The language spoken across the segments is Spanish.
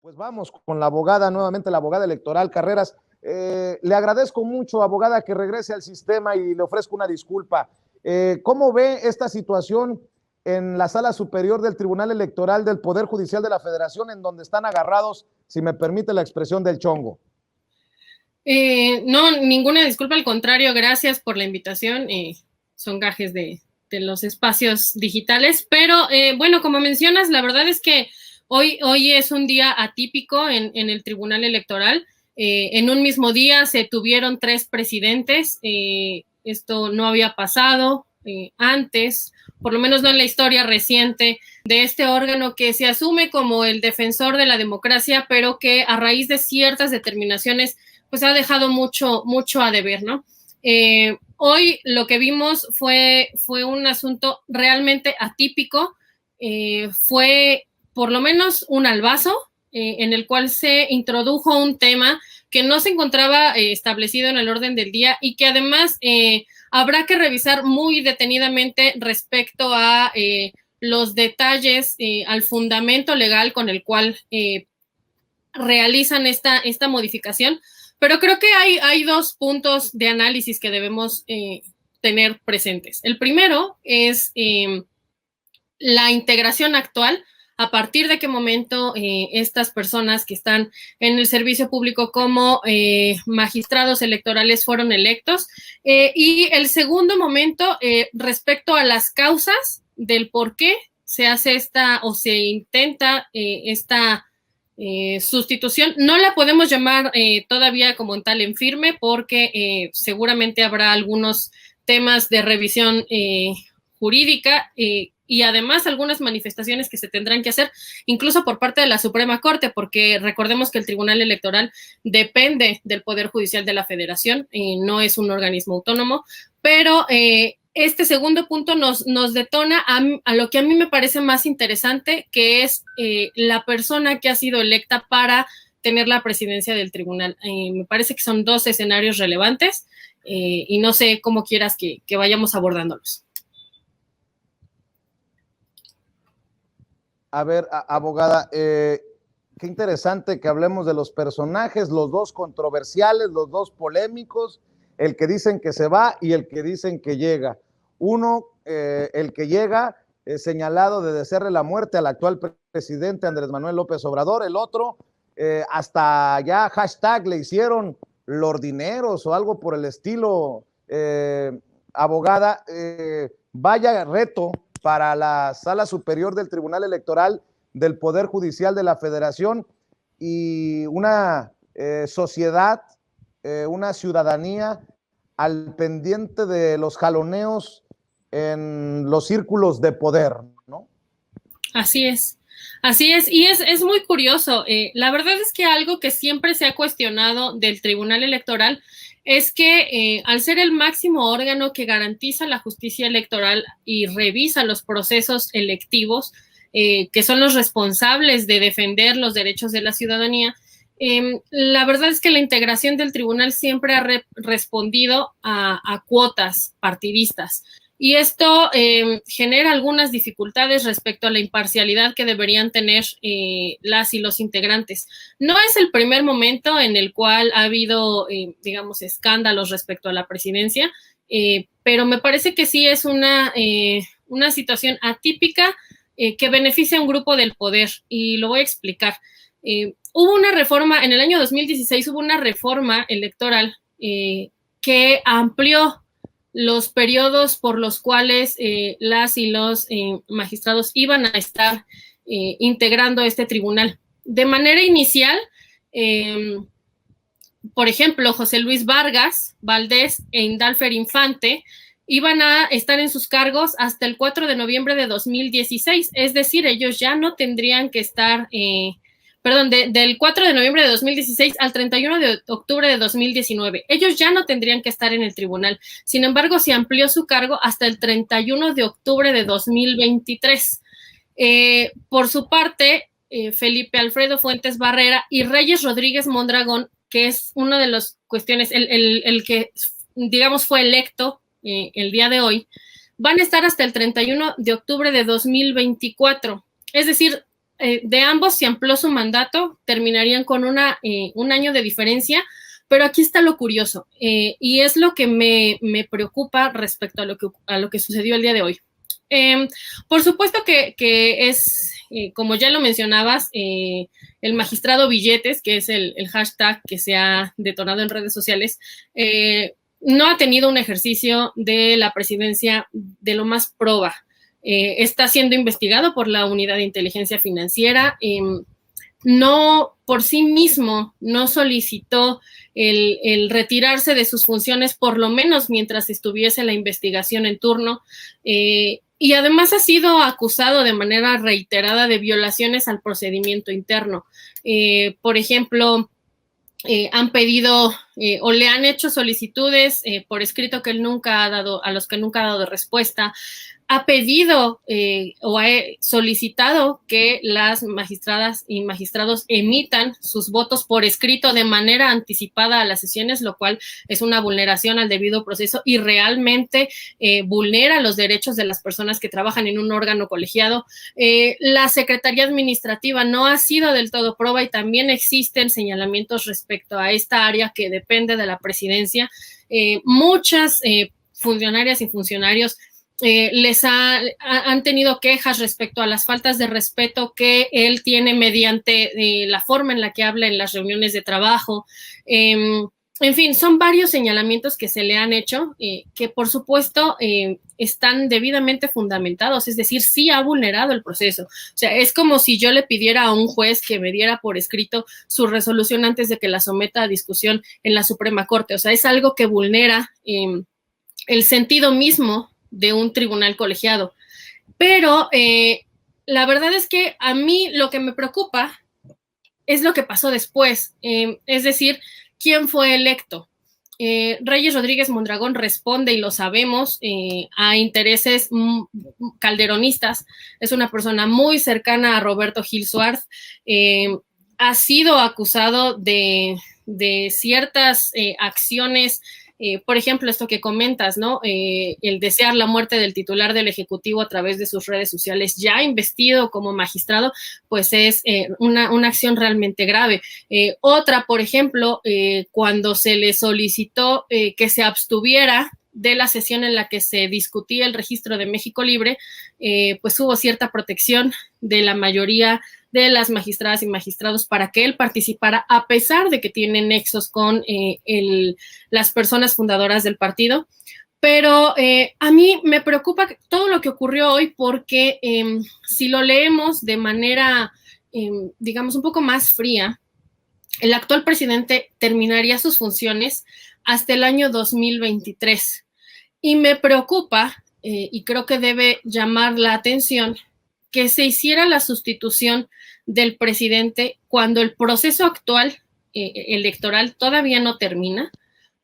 Pues vamos con la abogada, nuevamente la abogada electoral, Carreras. Le agradezco mucho, abogada, que regrese al sistema y le ofrezco una disculpa. ¿Cómo ve esta situación en la sala superior del Tribunal Electoral del Poder Judicial de la Federación, en donde están agarrados, si me permite la expresión, del chongo? No, ninguna disculpa, al contrario, gracias por la invitación. Son gajes de los espacios digitales, pero bueno, como mencionas, la verdad es que hoy es un día atípico en el Tribunal Electoral. En un mismo día se tuvieron 3 presidentes. Esto no había pasado antes, por lo menos no en la historia reciente de este órgano que se asume como el defensor de la democracia, pero que a raíz de ciertas determinaciones pues ha dejado mucho a deber, ¿no? Hoy lo que vimos fue un asunto realmente atípico. Fue por lo menos un albazo en el cual se introdujo un tema que no se encontraba establecido en el orden del día y que además habrá que revisar muy detenidamente respecto a los detalles, al fundamento legal con el cual realizan esta modificación. Pero creo que hay 2 puntos de análisis que debemos tener presentes. El primero es la integración actual. A partir de qué momento estas personas que están en el servicio público como magistrados electorales fueron electos. Y el segundo momento, respecto a las causas del por qué se hace esta o se intenta esta sustitución. No la podemos llamar todavía como tal en firme porque seguramente habrá algunos temas de revisión jurídica y además algunas manifestaciones que se tendrán que hacer incluso por parte de la Suprema Corte, porque recordemos que el Tribunal Electoral depende del Poder Judicial de la Federación, no es un organismo autónomo, pero este segundo punto nos detona a lo que a mí me parece más interesante, que es la persona que ha sido electa para tener la presidencia del tribunal. Me parece que son 2 escenarios relevantes y no sé cómo quieras que vayamos abordándolos. A ver, abogada, qué interesante que hablemos de los personajes, los 2 controversiales, los 2 polémicos, el que dicen que se va y el que dicen que llega. Uno, el que llega, señalado de desearle la muerte al actual presidente Andrés Manuel López Obrador. El otro, hasta ya hashtag le hicieron lordineros o algo por el estilo. Abogada, vaya reto para la Sala Superior del Tribunal Electoral del Poder Judicial de la Federación y una sociedad, una ciudadanía al pendiente de los jaloneos en los círculos de poder, ¿no? Así es. Así es, y es muy curioso. La verdad es que algo que siempre se ha cuestionado del Tribunal Electoral es que al ser el máximo órgano que garantiza la justicia electoral y revisa los procesos electivos, que son los responsables de defender los derechos de la ciudadanía, la verdad es que la integración del tribunal siempre ha respondido a cuotas partidistas. Y esto genera algunas dificultades respecto a la imparcialidad que deberían tener las y los integrantes. No es el primer momento en el cual ha habido, digamos, escándalos respecto a la presidencia, pero me parece que sí es una situación atípica que beneficia a un grupo del poder, y lo voy a explicar. Hubo una reforma, en el año 2016 hubo una reforma electoral que amplió los periodos por los cuales las y los magistrados iban a estar integrando este tribunal. De manera inicial, por ejemplo, José Luis Vargas Valdés e Indalfer Infante iban a estar en sus cargos hasta el 4 de noviembre de 2016, es decir, ellos ya no tendrían que estar, del 4 de noviembre de 2016 al 31 de octubre de 2019. Ellos ya no tendrían que estar en el tribunal. Sin embargo, se amplió su cargo hasta el 31 de octubre de 2023. Por su parte, Felipe Alfredo Fuentes Barrera y Reyes Rodríguez Mondragón, que es una de las cuestiones, el que, digamos, fue electo el día de hoy, van a estar hasta el 31 de octubre de 2024. Es decir, de ambos se amplió su mandato, terminarían con un año de diferencia, pero aquí está lo curioso, y es lo que me preocupa respecto a lo que sucedió el día de hoy. Por supuesto que es, como ya lo mencionabas, el magistrado Billetes, que es el hashtag que se ha detonado en redes sociales, no ha tenido un ejercicio de la presidencia de lo más proba. Está siendo investigado por la Unidad de Inteligencia Financiera. No, por sí mismo, no solicitó el retirarse de sus funciones, por lo menos mientras estuviese la investigación en turno. Y además ha sido acusado de manera reiterada de violaciones al procedimiento interno. Por ejemplo, han pedido o le han hecho solicitudes por escrito que él nunca ha dado, a los que nunca ha dado respuesta. Ha pedido o ha solicitado que las magistradas y magistrados emitan sus votos por escrito de manera anticipada a las sesiones, lo cual es una vulneración al debido proceso y realmente vulnera los derechos de las personas que trabajan en un órgano colegiado. La Secretaría Administrativa no ha sido del todo proba y también existen señalamientos respecto a esta área que depende de la presidencia. Muchas funcionarias y funcionarios han tenido quejas respecto a las faltas de respeto que él tiene mediante la forma en la que habla en las reuniones de trabajo. En fin, son varios señalamientos que se le han hecho, que por supuesto están debidamente fundamentados, es decir, sí ha vulnerado el proceso. O sea, es como si yo le pidiera a un juez que me diera por escrito su resolución antes de que la someta a discusión en la Suprema Corte. O sea, es algo que vulnera el sentido mismo de un tribunal colegiado. Pero la verdad es que a mí lo que me preocupa es lo que pasó después, es decir, quién fue electo. Reyes Rodríguez Mondragón responde, y lo sabemos, a intereses calderonistas. Es una persona muy cercana a Roberto Gil Suárez. Ha sido acusado de ciertas acciones. Por ejemplo, esto que comentas, ¿no? El desear la muerte del titular del Ejecutivo a través de sus redes sociales, ya investido como magistrado, pues es una acción realmente grave. Otra, por ejemplo, cuando se le solicitó que se abstuviera de la sesión en la que se discutía el registro de México Libre, pues hubo cierta protección de la mayoría de las magistradas y magistrados para que él participara, a pesar de que tiene nexos con las personas fundadoras del partido. Pero a mí me preocupa todo lo que ocurrió hoy porque si lo leemos de manera, digamos, un poco más fría, el actual presidente terminaría sus funciones hasta el año 2023. Y me preocupa, y creo que debe llamar la atención, que se hiciera la sustitución del presidente cuando el proceso actual electoral todavía no termina,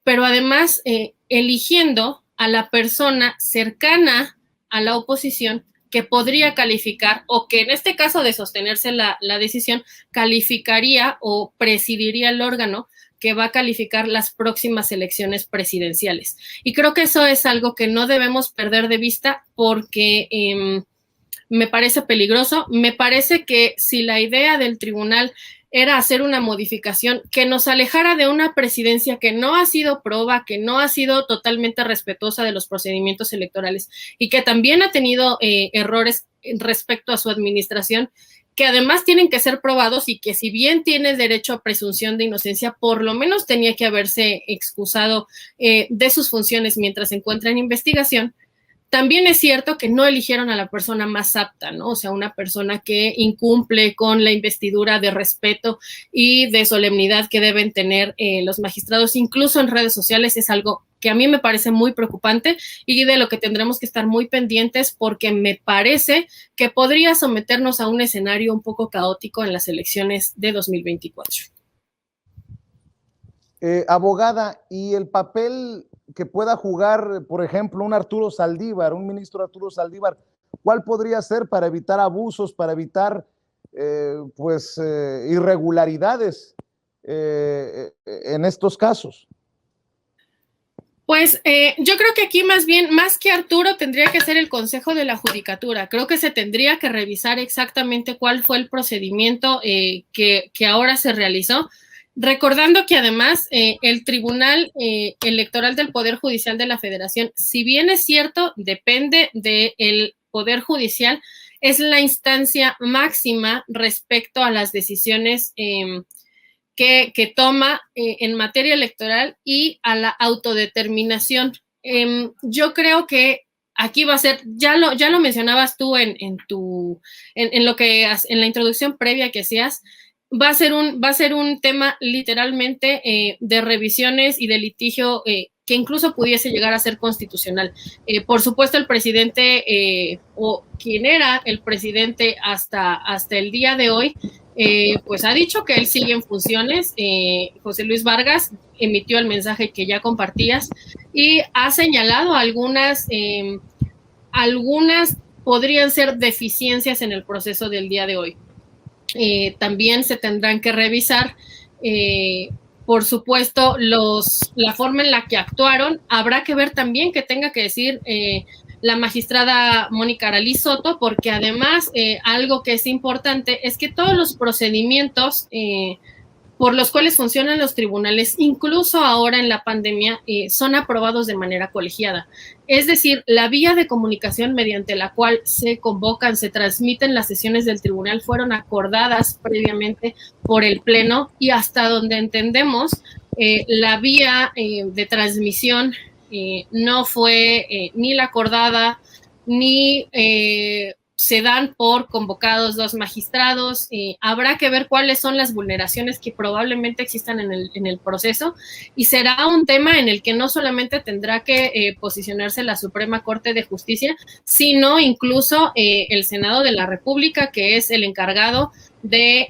pero además eligiendo a la persona cercana a la oposición que podría calificar, o que en este caso de sostenerse la decisión, calificaría o presidiría el órgano que va a calificar las próximas elecciones presidenciales. Y creo que eso es algo que no debemos perder de vista porque me parece peligroso. Me parece que si la idea del tribunal era hacer una modificación que nos alejara de una presidencia que no ha sido proba, que no ha sido totalmente respetuosa de los procedimientos electorales y que también ha tenido errores respecto a su administración, que además tienen que ser probados y que si bien tiene derecho a presunción de inocencia, por lo menos tenía que haberse excusado de sus funciones mientras se encuentra en investigación. También es cierto que no eligieron a la persona más apta, ¿no? O sea, una persona que incumple con la investidura de respeto y de solemnidad que deben tener los magistrados, incluso en redes sociales, es algo que a mí me parece muy preocupante y de lo que tendremos que estar muy pendientes porque me parece que podría someternos a un escenario un poco caótico en las elecciones de 2024. Abogada, ¿y el papel que pueda jugar, por ejemplo, un Arturo Saldívar, un ministro Arturo Saldívar, cuál podría ser para evitar abusos, para evitar irregularidades en estos casos? Pues yo creo que aquí más bien, más que Arturo, tendría que ser el Consejo de la Judicatura. Creo que se tendría que revisar exactamente cuál fue el procedimiento que ahora se realizó, recordando que además el Tribunal Electoral del Poder Judicial de la Federación, si bien es cierto, depende del Poder Judicial, es la instancia máxima respecto a las decisiones que toma en materia electoral y a la autodeterminación. Yo creo que aquí va a ser, ya lo mencionabas tú en lo que en la introducción previa que hacías, va a ser un tema literalmente de revisiones y de litigio que incluso pudiese llegar a ser constitucional. Por supuesto, el presidente o quien era el presidente hasta el día de hoy, pues ha dicho que él sigue en funciones. José Luis Vargas emitió el mensaje que ya compartías y ha señalado algunas podrían ser deficiencias en el proceso del día de hoy. También se tendrán que revisar, por supuesto, la forma en la que actuaron. Habrá que ver también que tenga que decir la magistrada Mónica Aralí Soto, porque además algo que es importante es que todos los procedimientos por los cuales funcionan los tribunales, incluso ahora en la pandemia, son aprobados de manera colegiada. Es decir, la vía de comunicación mediante la cual se convocan, se transmiten las sesiones del tribunal fueron acordadas previamente por el Pleno y hasta donde entendemos, la vía de transmisión no fue ni la acordada ni se dan por convocados dos magistrados. Habrá que ver cuáles son las vulneraciones que probablemente existan en el proceso y será un tema en el que no solamente tendrá que posicionarse la Suprema Corte de Justicia, sino incluso el Senado de la República, que es el encargado de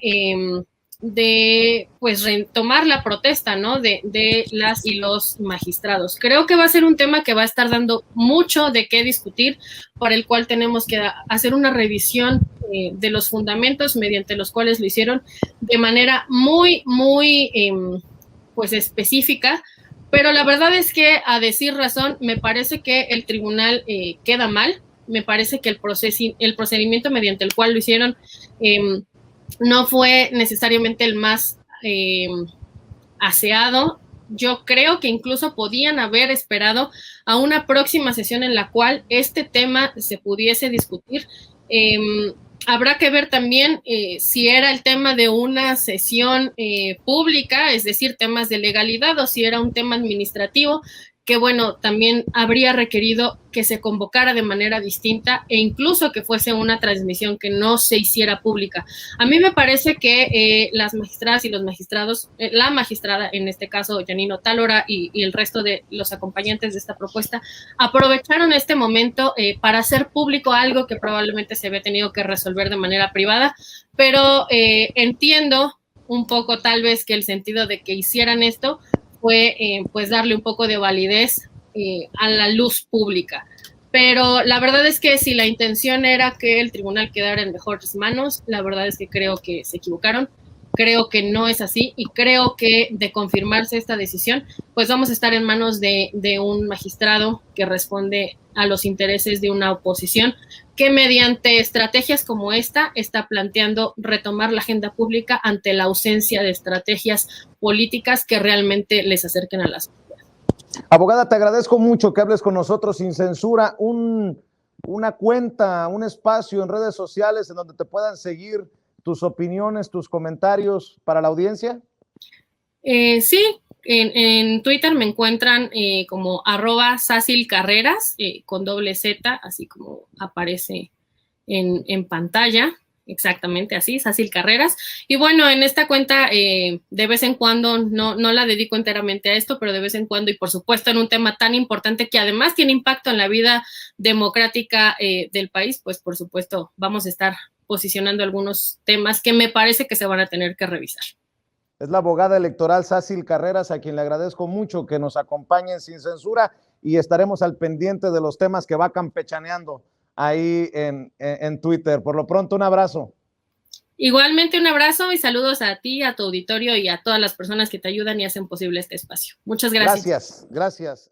pues retomar la protesta, ¿no? De las y los magistrados. Creo que va a ser un tema que va a estar dando mucho de qué discutir, por el cual tenemos que hacer una revisión de los fundamentos mediante los cuales lo hicieron de manera muy pues específica, pero la verdad es que, a decir razón, me parece que el tribunal queda mal, me parece que el procedimiento mediante el cual lo hicieron no fue necesariamente el más aseado. Yo creo que incluso podían haber esperado a una próxima sesión en la cual este tema se pudiese discutir. Habrá que ver también si era el tema de una sesión pública, es decir, temas de legalidad, o si era un tema administrativo, que bueno, también habría requerido que se convocara de manera distinta e incluso que fuese una transmisión que no se hiciera pública. A mí me parece que las magistradas y los magistrados, la magistrada, en este caso Yanino Tálora y el resto de los acompañantes de esta propuesta, aprovecharon este momento para hacer público algo que probablemente se había tenido que resolver de manera privada, pero entiendo un poco tal vez que el sentido de que hicieran esto fue pues darle un poco de validez a la luz pública. Pero la verdad es que si la intención era que el tribunal quedara en mejores manos, la verdad es que creo que se equivocaron, creo que no es así y creo que de confirmarse esta decisión, pues vamos a estar en manos de un magistrado que responde a los intereses de una oposición que mediante estrategias como esta está planteando retomar la agenda pública ante la ausencia de estrategias políticas que realmente les acerquen a la sociedad. Abogada, te agradezco mucho que hables con nosotros sin censura, una cuenta, un espacio en redes sociales en donde te puedan seguir tus opiniones, tus comentarios para la audiencia. Sí, en Twitter me encuentran como @SacilCarreras con doble Z, así como aparece en pantalla, exactamente así, Sacil Carreras. Y bueno, en esta cuenta de vez en cuando, no la dedico enteramente a esto, pero de vez en cuando, y por supuesto en un tema tan importante que además tiene impacto en la vida democrática del país, pues por supuesto vamos a estar posicionando algunos temas que me parece que se van a tener que revisar. Es la abogada electoral Sacil Carreras, a quien le agradezco mucho que nos acompañen sin censura y estaremos al pendiente de los temas que va campechaneando ahí en Twitter. Por lo pronto, un abrazo. Igualmente un abrazo y saludos a ti, a tu auditorio y a todas las personas que te ayudan y hacen posible este espacio. Muchas gracias. Gracias.